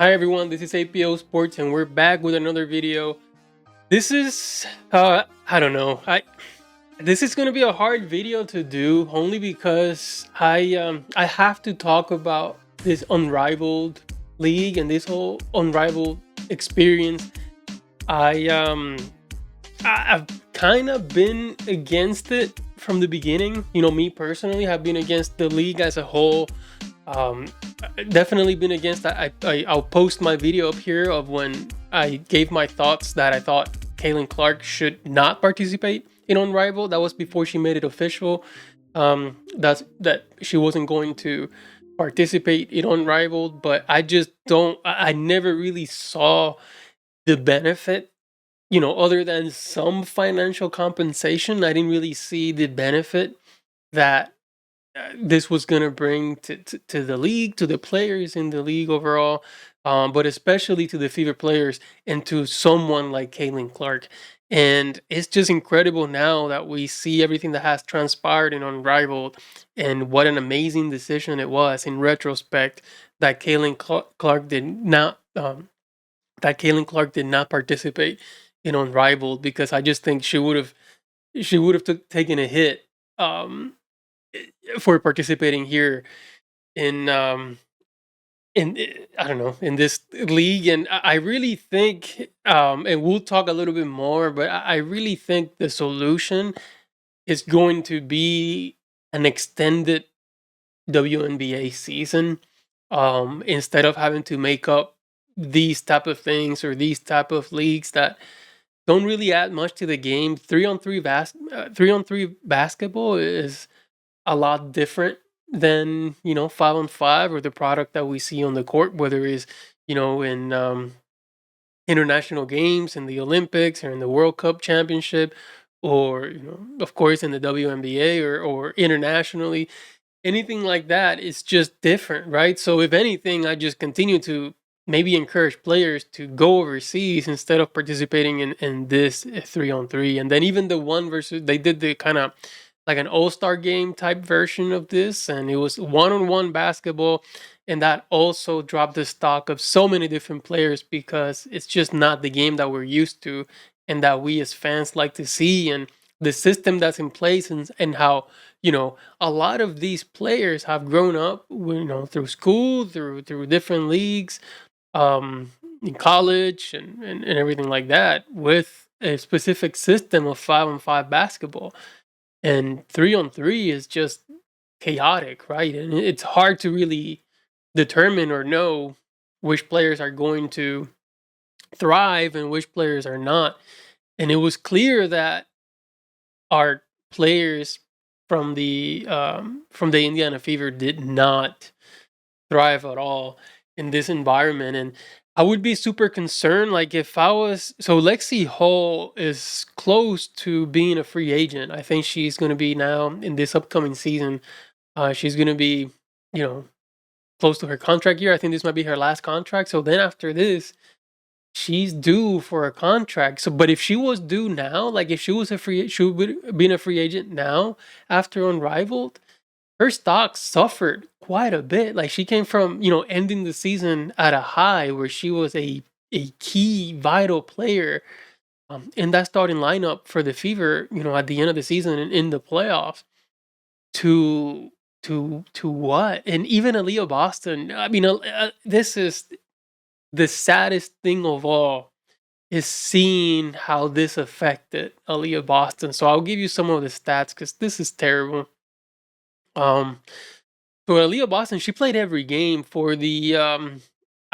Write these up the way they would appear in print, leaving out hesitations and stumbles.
Hi everyone, this is APO Sports and we're back with another video. This is I don't know. I This is going to be a hard video to do only because I have to talk about this unrivaled league and this whole unrivaled experience. I um I've kind of been against it from the beginning. Me personally have been against the league as a whole. um Definitely been against that. I'll post my video up here of when I gave my thoughts that I thought Kaylin Clark should not participate in Unrivaled. That was before she made it official. That she wasn't going to participate in Unrivaled, but I just don't. I never really saw the benefit. Other than some financial compensation, I didn't really see the benefit that this was going to bring to the league, to the players in the league overall, but especially to the Fever players and to someone like Kaylin Clark. And it's just incredible now that we see everything that has transpired in Unrivaled and what an amazing decision it was in retrospect that Clark did not participate in Unrivaled, because I just think she would have taken a hit um, for participating here in I don't know, in this league. And I really think, and we'll talk a little bit more, but I really think the solution is going to be an extended WNBA season, instead of having to make up these type of things or these type of leagues that don't really add much to the game. 3-on-3 basketball is a lot different than 5-on-5 or the product that we see on the court, whether it's in international games, in the Olympics, or in the World Cup Championship, or of course in the WNBA, or internationally. Anything like that is just different, right? So if anything, I just continue to maybe encourage players to go overseas instead of participating in this 3-on-3. And then even the one versus, they did the kind of like an all-star game type version of this, and it was one-on-one basketball, and that also dropped the stock of so many different players because it's just not the game that we're used to and that we as fans like to see. And the system that's in place, and how a lot of these players have grown up, through school, through different leagues, in college, and everything like that, with a specific system of 5-on-5 basketball. And 3-on-3 is just chaotic, right? And it's hard to really determine or know which players are going to thrive and which players are not. And it was clear that our players from the Indiana Fever did not thrive at all in this environment. And I would be super concerned, like, if I was, so Lexie Hall is close to being a free agent. I think she's going to be now in this upcoming season. She's going to be, you know, close to her contract year. I think this might be her last contract. So then after this, she's due for a contract. So, but if she was due now, like if she was she would be a free agent now after Unrivaled, her stock suffered quite a bit. Like, she came from, ending the season at a high where she was a key vital player, in that starting lineup for the Fever, at the end of the season and in the playoffs, to what? And even Aaliyah Boston, I mean, this is the saddest thing of all, is seeing how this affected Aliyah Boston. So I'll give you some of the stats because this is terrible. Um, so Aaliyah Boston, she played every game for the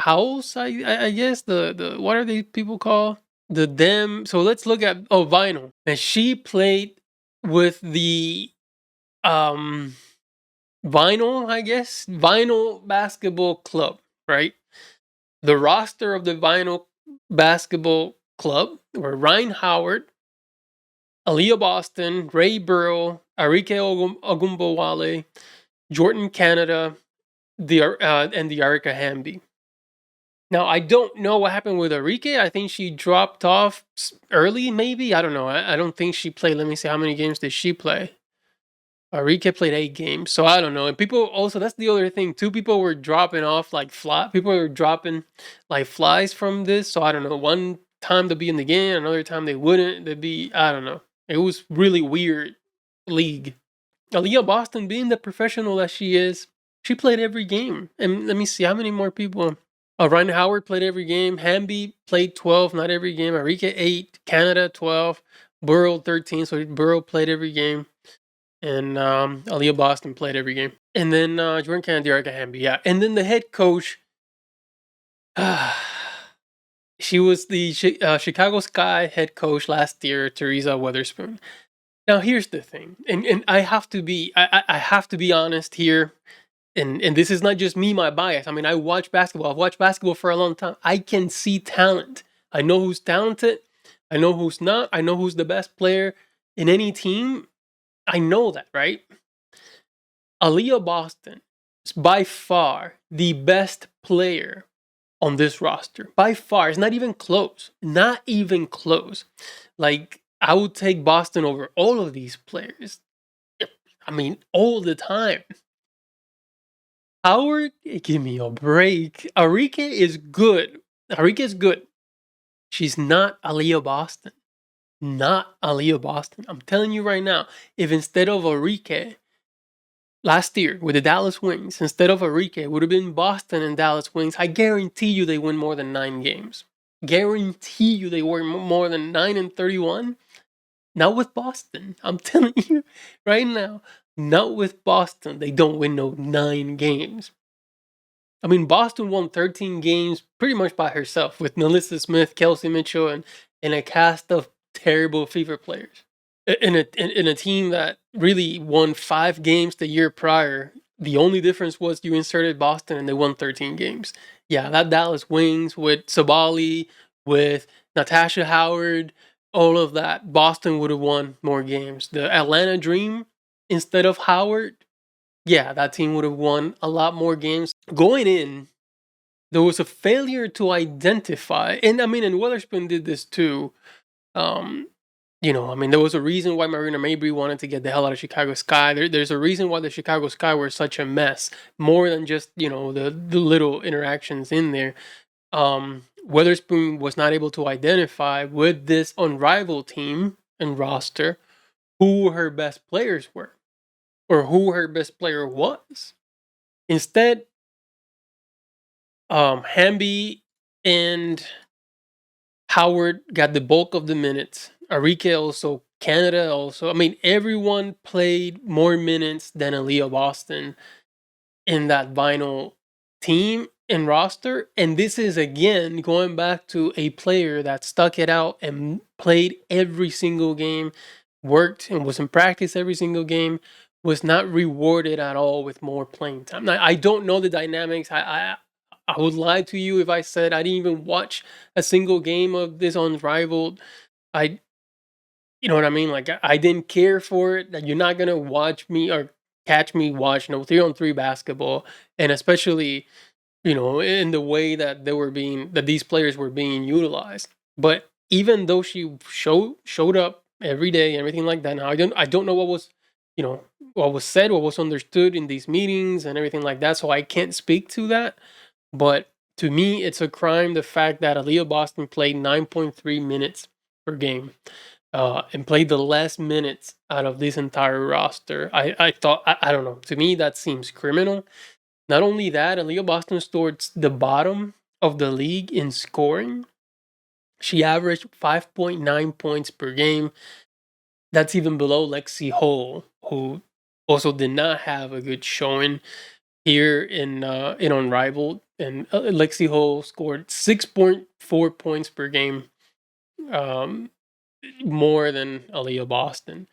Owls, I guess, the what are these people called? The Dem. So let's look at, Vinyl. And she played with the um Vinyl, I guess, Vinyl Basketball Club, right? The roster of the Vinyl Basketball Club were Ryan Howard, Aliyah Boston, Ray Burrow, Arike Ogumbowale, Jordan Canada, and the Erica Hamby. Now, I don't know what happened with Arike. I think she dropped off early, maybe. I don't know. I don't think she played. Let me see, how many games did she play? Enrique played 8 games, so I don't know. And people also, that's the other thing too. People were dropping off like fly. People were dropping like flies from this. So I don't know. One time they'd be in the game, another time they wouldn't. They'd be, I don't know. It was really weird league. Aaliyah Boston, being the professional that she is, she played every game. And let me see how many more people. Ryan Howard played every game. Hamby played 12, not every game. Enrique 8. Canada 12. Burrow 13. So Burrow played every game. And Aliyah Boston played every game. And then Jordan Kennedy, Erica Hamby, yeah. And then the head coach, she was the Chicago Sky head coach last year, Teresa Weatherspoon. Now here's the thing, and I have to be I have to be honest here, and this is not just me, my bias. I mean, I watch basketball. I've watched basketball for a long time. I can see talent. I know who's talented. I know who's not. I know who's the best player in any team. I know that, right? Aaliyah Boston is by far the best player on this roster. By far. It's not even close. Not even close. Like, I would take Boston over all of these players. I mean, all the time. Howard, give me a break. Enrique is good. Enrique is good. She's not Aaliyah Boston. Not Aaliyah Boston. I'm telling you right now, if instead of Enrique, last year with the Dallas Wings, instead of Enrique, it would have been Boston and Dallas Wings, I guarantee you they win more than 9 games. Guarantee you they win more than 9-31. Not with Boston. I'm telling you right now, not with Boston. They don't win no 9 games. I mean, Boston won 13 games pretty much by herself with Melissa Smith, Kelsey Mitchell, and a cast of terrible fever players. In a team that really won 5 games the year prior, the only difference was you inserted Boston and they won 13 games. Yeah, that Dallas Wings with Sabali, with Natasha Howard, all of that, Boston would have won more games. The Atlanta Dream, instead of Howard, yeah, that team would have won a lot more games. Going in, there was a failure to identify, and I mean, and Weatherspoon did this too. Um, I mean, there was a reason why Marina Mabrey wanted to get the hell out of Chicago Sky. There's a reason why the Chicago Sky were such a mess, more than just the little interactions in there. Weatherspoon was not able to identify with this unrivaled team and roster who her best players were or who her best player was. Instead, Hamby and Howard got the bulk of the minutes. Enrique also, Canada also. I mean, everyone played more minutes than Aaliyah Boston in that vinyl team and roster. And this is again going back to a player that stuck it out and played every single game, worked and was in practice every single game, was not rewarded at all with more playing time. Now, I don't know the dynamics. I would lie to you if I said I didn't even watch a single game of this Unrivaled. I, you know what I mean? Like I didn't care for it. That you're not gonna watch me or catch me watch 3-on-3 basketball, and especially in the way that these players were being utilized. But even though she showed up every day and everything like that, now I don't know what was what was said, what was understood in these meetings and everything like that. So I can't speak to that. But to me, it's a crime the fact that Aaliyah Boston played 9.3 minutes per game and played the less minutes out of this entire roster. I thought, I don't know. To me, that seems criminal. Not only that, Aaliyah Boston towards the bottom of the league in scoring. She averaged 5.9 points per game. That's even below Lexie Hole, who also did not have a good showing here in Unrivaled, and Lexie Hole scored 6.4 points per game, um, more than Aaliyah Boston.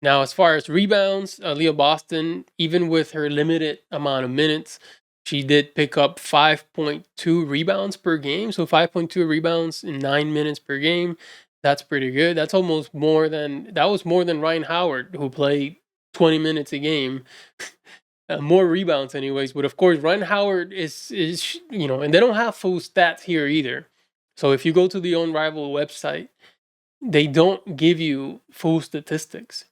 Now, as far as rebounds, Aaliyah Boston, even with her limited amount of minutes, she did pick up 5.2 rebounds per game. So 5.2 rebounds in 9 minutes per game. That's pretty good. That was more than Ryan Howard, who played 20 minutes a game. More rebounds anyways, but of course Ryan Howard is and they don't have full stats here either. So if you go to the Unrivaled website, they don't give you full statistics.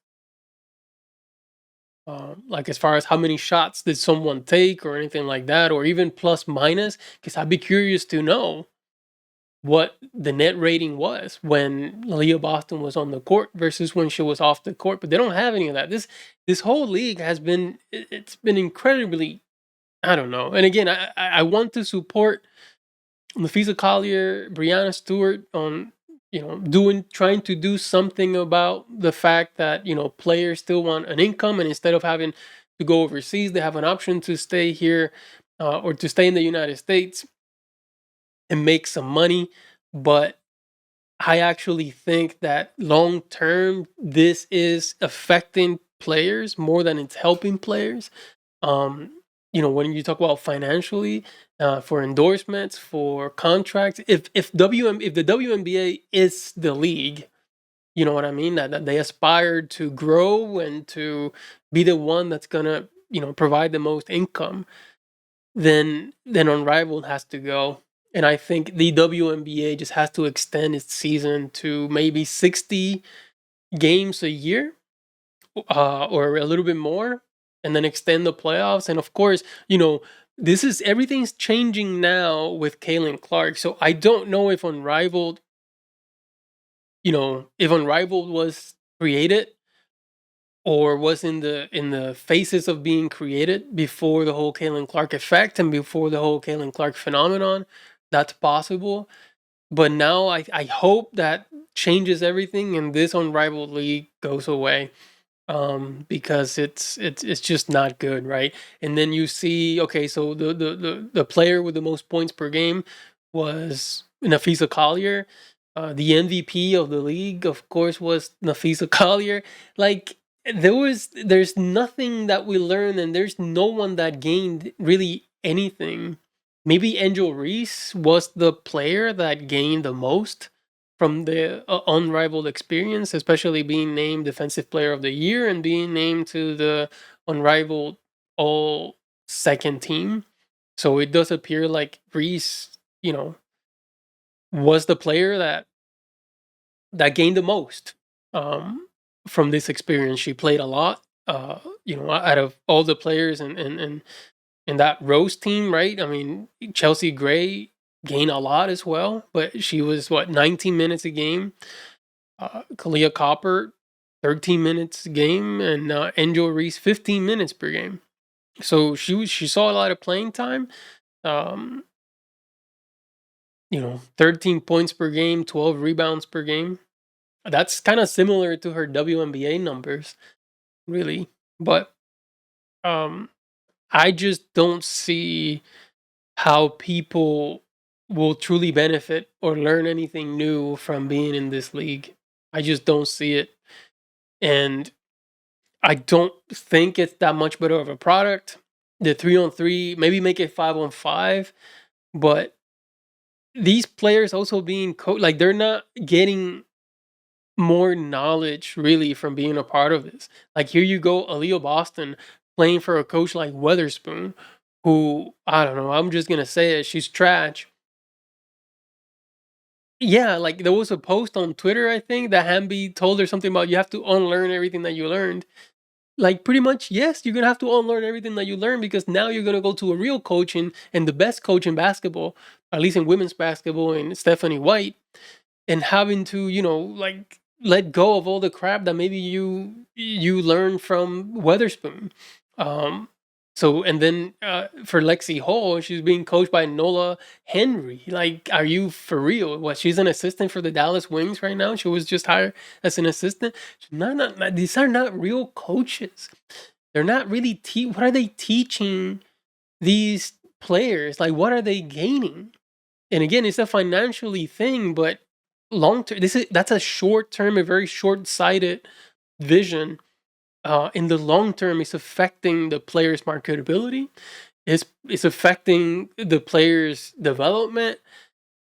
Like as far as how many shots did someone take or anything like that, or even plus minus, because I'd be curious to know what the net rating was when Aaliyah Boston was on the court versus when she was off the court. But they don't have any of that. This whole league has been it's been incredibly, I don't know. And again, I want to support Nafisa Collier, Brianna Stewart on, doing trying to do something about the fact that, players still want an income, and instead of having to go overseas, they have an option to stay here, or to stay in the United States and make some money. But I actually think that long term, this is affecting players more than it's helping players. Um, when you talk about financially, for endorsements, for contracts, if the WNBA is the league, you know what I mean, that they aspire to grow and to be the one that's gonna, provide the most income, then Unrivaled has to go. And I think the WNBA just has to extend its season to maybe 60 games a year, or a little bit more, and then extend the playoffs. And of course, this is everything's changing now with Kaylin Clark. So I don't know if Unrivaled was created or was in the phases of being created before the whole Kaylin Clark effect and before the whole Kaylin Clark phenomenon. That's possible. But now I hope that changes everything and this Unrivaled league goes away, because it's just not good, right? And then you see, okay, so the player with the most points per game was Nafisa Collier. The MVP of the league, of course, was Nafisa Collier. Like, there's nothing that we learned, and there's no one that gained really anything. Maybe Angel Reese was the player that gained the most from the Unrivaled experience, especially being named Defensive Player of the Year and being named to the Unrivaled All Second Team. So it does appear like Reese, was the player that gained the most, um, from this experience. She played a lot, out of all the players in that Rose team, right? I mean, Chelsea Gray gained a lot as well, but she was 19 minutes a game. Kalia Copper, 13 minutes a game, and Angel Reese, 15 minutes per game. So she saw a lot of playing time. Um, 13 points per game, 12 rebounds per game. That's kind of similar to her WNBA numbers, really. But um, I just don't see how people will truly benefit or learn anything new from being in this league. I just don't see it. And I don't think it's that much better of a product. The 3-on-3, maybe make it 5-on-5, but these players also being like, they're not getting more knowledge really from being a part of this. Like, here you go, Aaliyah Boston playing for a coach like Weatherspoon, who, I don't know, I'm just gonna say it, she's trash. Yeah, like there was a post on Twitter, I think, that Hamby told her something about you have to unlearn everything that you learned. Like, pretty much, yes, you're gonna have to unlearn everything that you learned, because now you're gonna go to a real coach and the best coach in basketball, at least in women's basketball, and Stephanie White, and having to, like, let go of all the crap that maybe you learned from Weatherspoon. Um, so, and then for Lexie Hall, she's being coached by Nola Henry. Like, are you for real? What, she's an assistant for the Dallas Wings right now? She was just hired as an assistant. These are not real coaches. They're not really what are they teaching these players? Like, what are they gaining? And again, it's a financially thing, but long term, that's a short term, a very short sighted vision. In the long term, it's affecting the player's marketability. It's affecting the player's development,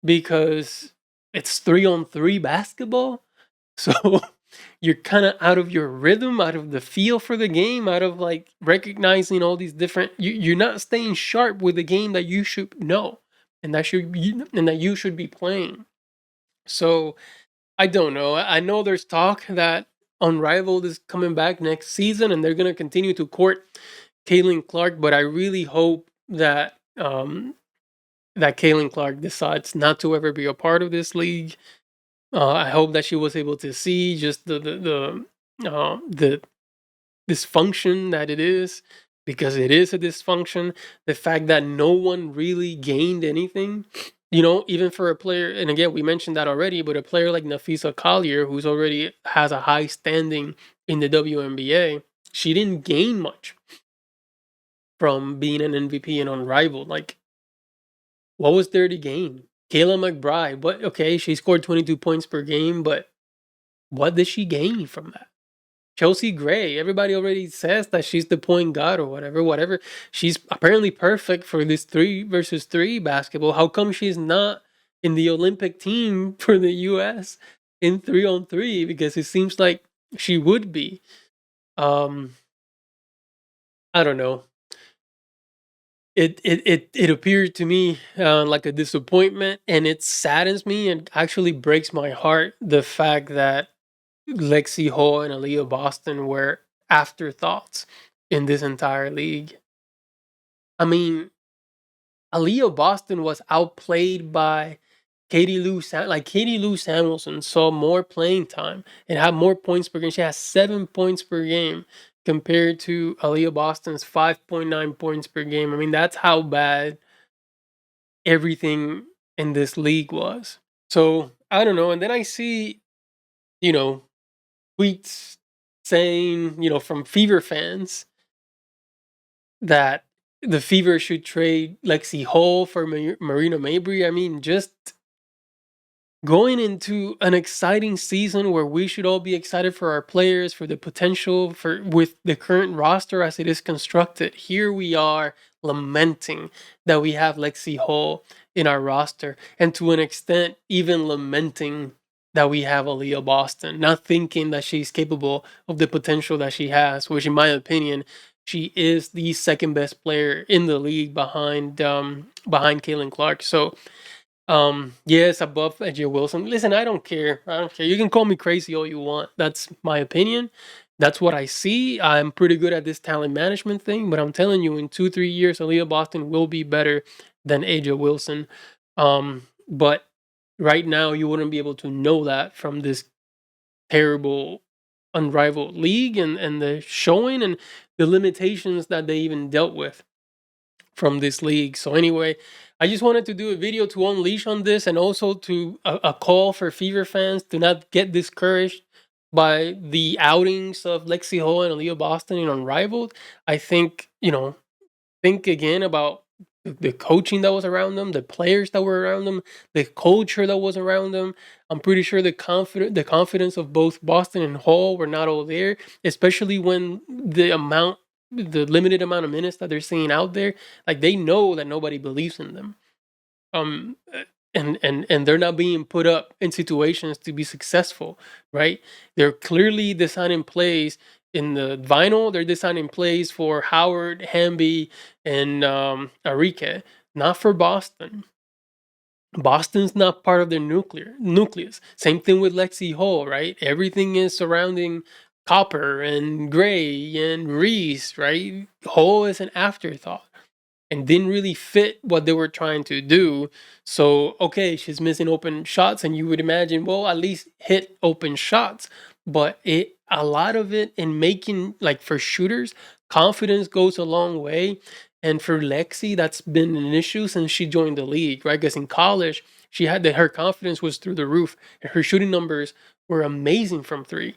because it's 3-on-3 basketball. So you're kind of out of your rhythm, out of the feel for the game, out of like recognizing all these different. You're not staying sharp with the game that you should know, and that you should be playing. So I don't know. I know there's talk that Unrivaled is coming back next season, and they're gonna continue to court Caitlin Clark. But I really hope that that Caitlin Clark decides not to ever be a part of this league. I hope that she was able to see just the dysfunction that it is, because it is a dysfunction. The fact that no one really gained anything, even for a player, and again, we mentioned that already, but a player like Nafisa Collier, who's already has a high standing in the WNBA, she didn't gain much from being an MVP and Unrivaled. Like, what was there to gain? Kayla McBride, but okay, she scored 22 points per game, but what did she gain from that? Chelsea Gray, everybody already says that she's the point guard or whatever. She's apparently perfect for this 3 versus 3 basketball. How come she's not in the Olympic team for the US in 3-on-3? Because it seems like she would be. I don't know. It appeared to me like a disappointment, and it saddens me and actually breaks my heart, the fact that Lexie Hall and Aaliyah Boston were afterthoughts in this entire league. I mean, Aaliyah Boston was outplayed by Katie Lou Samuelson saw more playing time and had more points per game. She has 7 points per game compared to Aaliyah Boston's 5.9 points per game. I mean, that's how bad everything in this league was. So I don't know. And then I see, you know, tweets saying, from Fever fans that the Fever should trade Lexie Hall for Marina Mabry. I mean, just going into an exciting season where we should all be excited for our players, for the potential for with the current roster as it is constructed. Here we are lamenting that we have Lexie Hall in our roster, and to an extent, even lamenting that we have Aliyah Boston, not thinking that she's capable of the potential that she has, which in my opinion, she is the second best player in the league behind Caitlin Clark. So yes, above Aaliyah Wilson. Listen, I don't care. I don't care. You can call me crazy all you want. That's my opinion. That's what I see. I'm pretty good at this talent management thing, but I'm telling you, in 2-3 years, Aaliyah Boston will be better than AJ Wilson. But right now, you wouldn't be able to know that from this terrible, unrivaled league and the showing and the limitations that they even dealt with from this league. So anyway, I just wanted to do a video to unleash on this, and also to a call for Fever fans to not get discouraged by the outings of Lexie Hall and Aaliyah Boston in Unrivaled. I think, think again about the coaching that was around them, the players that were around them, the culture that was around them. I'm pretty sure the confidence of both Boston and Hall were not all there, especially when the limited amount of minutes that they're seeing out there, like, they know that nobody believes in them. Um, and they're not being put up in situations to be successful, right? They're clearly designing plays in the vinyl. They're designing plays for Howard, Hamby, and Arike, not for Boston. Boston's not part of their nucleus. Same thing with Lexie Hall, right? Everything is surrounding Copper and Gray and Reese, right? Hall is an afterthought and didn't really fit what they were trying to do. So, okay, she's missing open shots, and you would imagine, well, at least hit open shots. But a lot of it in making, like, for shooters, confidence goes a long way. And for Lexie, that's been an issue since she joined the league, right? Because in college, her confidence was through the roof, and her shooting numbers were amazing from three.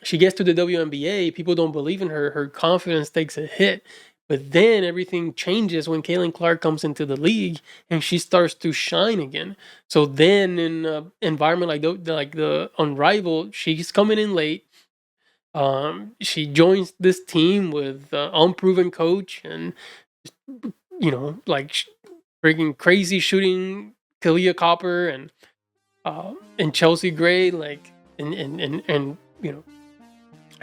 She gets to the WNBA, people don't believe in her. Her confidence takes a hit. But then everything changes when Caitlin Clark comes into the league and she starts to shine again. So then in an environment like the Unrivaled, she's coming in late. She joins this team with unproven coach and, like, freaking crazy shooting Kalia Copper and Chelsea Gray, like, and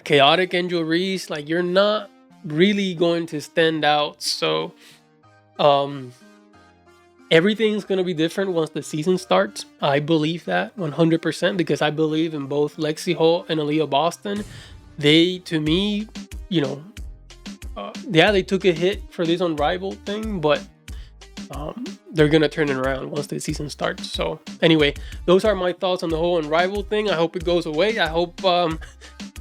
chaotic Angel Reese. Like, you're not really going to stand out. So Everything's going to be different once the season starts. I believe that 100% because I believe in both Lexie and Aaliyah Boston. They, to me, you know, yeah, they took a hit for this Unrivaled thing, but they're gonna turn it around once the season starts. So anyway, those are my thoughts on the whole Unrivaled thing. I hope it goes away. I hope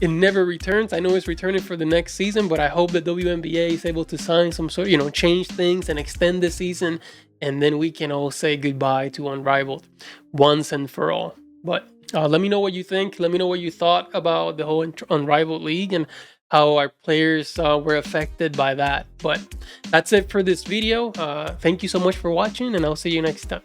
it never returns. I know it's returning for the next season, but I hope the WNBA is able to sign some sort, change things and extend the season, and then we can all say goodbye to Unrivaled once and for all. But let me know what you think. Let me know what you thought about the whole Unrivaled league and how our players were affected by that. But that's it for this video. Thank you so much for watching, and I'll see you next time.